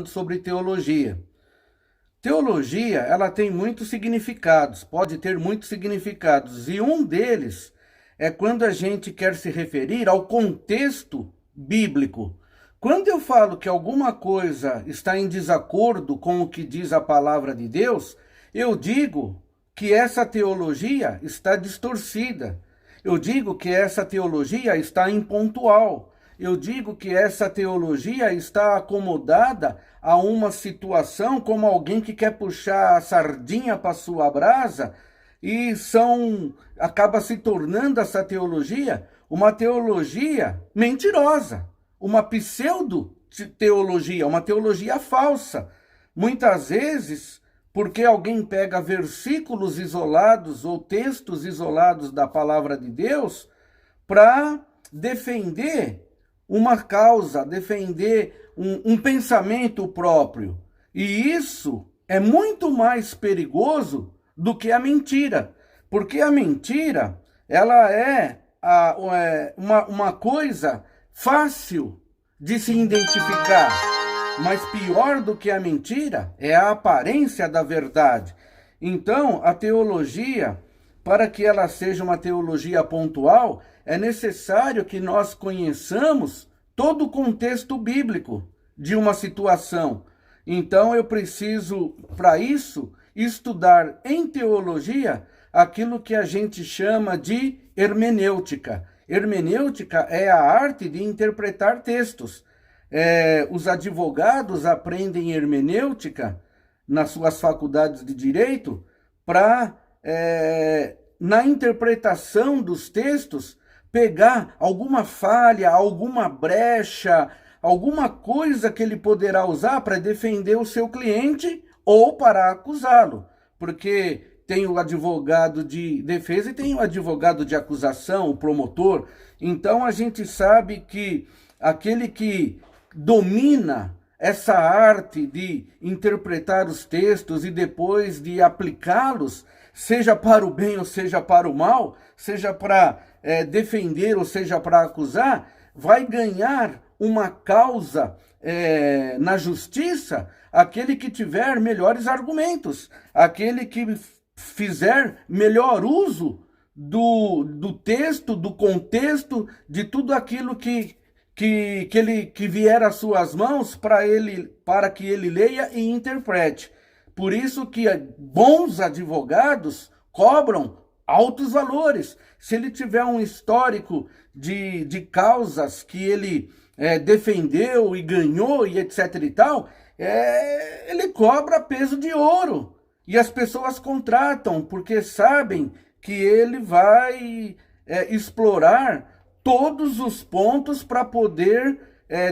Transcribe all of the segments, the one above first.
sobre teologia. Teologia, ela tem muitos significados, pode ter muitos significados, e um deles é quando a gente quer se referir ao contexto bíblico. Quando eu falo que alguma coisa está em desacordo com o que diz a palavra de Deus, eu digo que essa teologia está distorcida. Eu digo que essa teologia está impontual. Eu digo que essa teologia está acomodada a uma situação como alguém que quer puxar a sardinha para sua brasa e acaba se tornando essa teologia uma teologia mentirosa, uma pseudo-teologia, uma teologia falsa. Muitas vezes, porque alguém pega versículos isolados ou textos isolados da palavra de Deus para defender uma causa, defender um pensamento próprio. E isso é muito mais perigoso do que a mentira, porque a mentira ela é uma coisa fácil de se identificar, mas pior do que a mentira é a aparência da verdade. Então, a teologia, para que ela seja uma teologia pontual, é necessário que nós conheçamos todo o contexto bíblico de uma situação. Então eu preciso, para isso, estudar em teologia aquilo que a gente chama de hermenêutica. Hermenêutica é a arte de interpretar textos. Os advogados aprendem hermenêutica nas suas faculdades de direito para, na interpretação dos textos, pegar alguma falha, alguma brecha, alguma coisa que ele poderá usar para defender o seu cliente ou para acusá-lo. Porque tem o advogado de defesa e tem o advogado de acusação, o promotor. Então a gente sabe que aquele que domina essa arte de interpretar os textos e depois de aplicá-los, seja para o bem ou seja para o mal, seja para defender ou seja para acusar, vai ganhar uma causa na justiça aquele que tiver melhores argumentos, aquele que fizer melhor uso do texto, do contexto, de tudo aquilo que vier às suas mãos para que ele leia e interprete. Por isso que bons advogados cobram altos valores. Se ele tiver um histórico de causas que ele defendeu e ganhou e etc e tal, ele cobra peso de ouro. E as pessoas contratam porque sabem que ele vai explorar todos os pontos para poder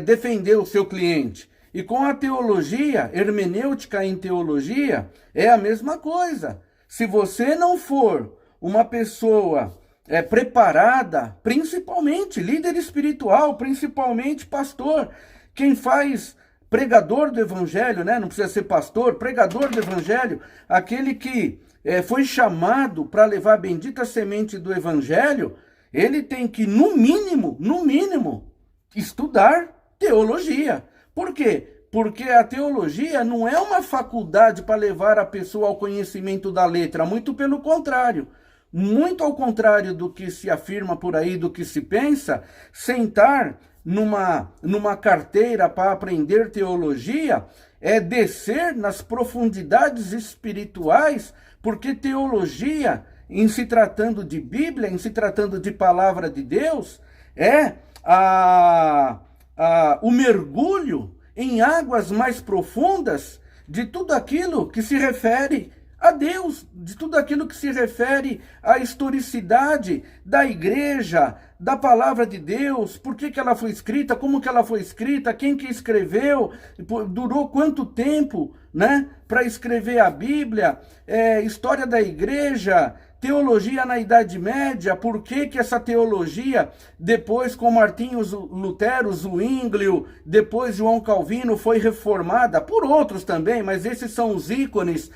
defender o seu cliente. E com a teologia, hermenêutica em teologia, é a mesma coisa. Se você não for uma pessoa preparada, principalmente líder espiritual, principalmente pastor, quem faz pregador do evangelho, né? Não precisa ser pastor, pregador do evangelho, aquele que foi chamado para levar a bendita semente do evangelho, ele tem que, no mínimo, estudar teologia. Por quê? Porque a teologia não é uma faculdade para levar a pessoa ao conhecimento da letra, muito pelo contrário. Muito ao contrário do que se afirma por aí, do que se pensa, sentar numa carteira para aprender teologia é descer nas profundidades espirituais, porque teologia, em se tratando de Bíblia, em se tratando de palavra de Deus, é o mergulho em águas mais profundas de tudo aquilo que se refere a Deus, de tudo aquilo que se refere à historicidade da igreja, da palavra de Deus, por que ela foi escrita, como que ela foi escrita, quem que escreveu, durou quanto tempo, né, para escrever a Bíblia, história da igreja, teologia na Idade Média, por que essa teologia, depois com Martinho Lutero, Zwinglio, depois João Calvino, foi reformada, por outros também, mas esses são os ícones.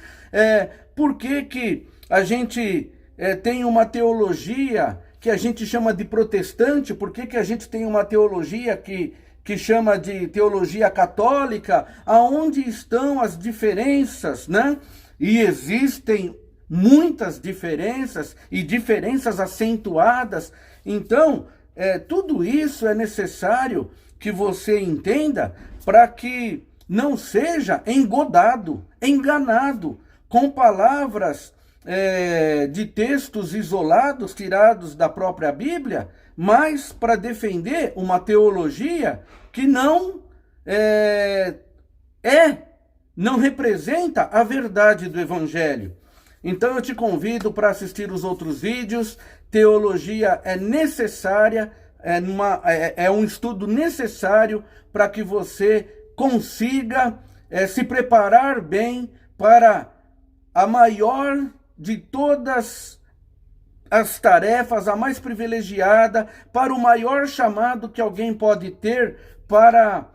Por que a gente tem uma teologia que a gente chama de protestante? Por que a gente tem uma teologia que que chama de teologia católica, aonde estão as diferenças, né? E existem muitas diferenças e diferenças acentuadas. Então, tudo isso é necessário que você entenda para que não seja engodado, enganado com palavras de textos isolados, tirados da própria Bíblia, mas para defender uma teologia que não representa a verdade do Evangelho. Então eu te convido para assistir os outros vídeos. Teologia é necessária, é um estudo necessário para que você consiga se preparar bem para a maior de todas as tarefas, a mais privilegiada, para o maior chamado que alguém pode ter para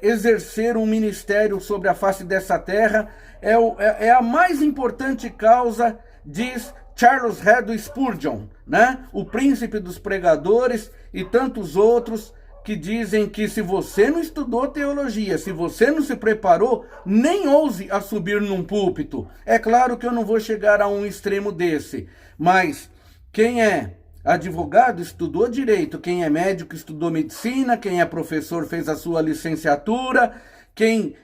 exercer um ministério sobre a face dessa terra. É a mais importante causa, diz Charles Haddon Spurgeon, né? O príncipe dos pregadores, e tantos outros que dizem que se você não estudou teologia, se você não se preparou, nem ouse a subir num púlpito. É claro que eu não vou chegar a um extremo desse, mas quem é advogado estudou direito, quem é médico estudou medicina, quem é professor fez a sua licenciatura, quem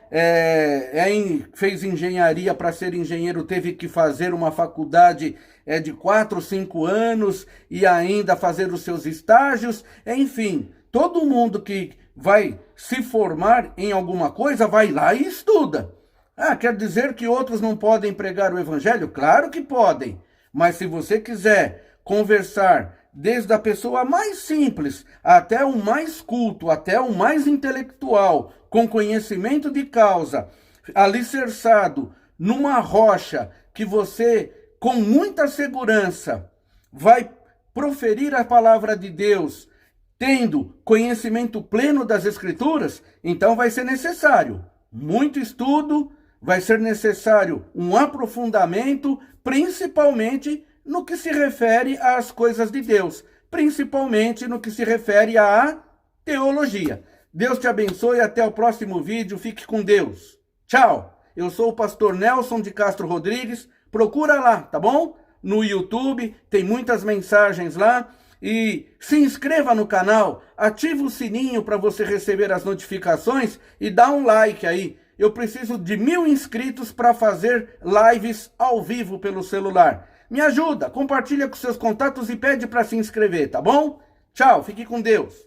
fez engenharia, para ser engenheiro teve que fazer uma faculdade de 4 ou 5 anos e ainda fazer os seus estágios. Enfim, todo mundo que vai se formar em alguma coisa vai lá e estuda. Quer dizer que outros não podem pregar o Evangelho? Claro que podem, mas se você quiser conversar desde a pessoa mais simples até o mais culto, até o mais intelectual, com conhecimento de causa, alicerçado numa rocha que você, com muita segurança, vai proferir a palavra de Deus, tendo conhecimento pleno das Escrituras, então vai ser necessário muito estudo, vai ser necessário um aprofundamento, principalmente no que se refere às coisas de Deus, principalmente no que se refere à teologia. Deus te abençoe, até o próximo vídeo, fique com Deus. Tchau! Eu sou o pastor Nelson de Castro Rodrigues, procura lá, tá bom? No YouTube, tem muitas mensagens lá, e se inscreva no canal, ative o sininho para você receber as notificações e dá um like aí. Eu preciso de 1000 inscritos para fazer lives ao vivo pelo celular. Me ajuda, compartilha com seus contatos e pede para se inscrever, tá bom? Tchau, fique com Deus.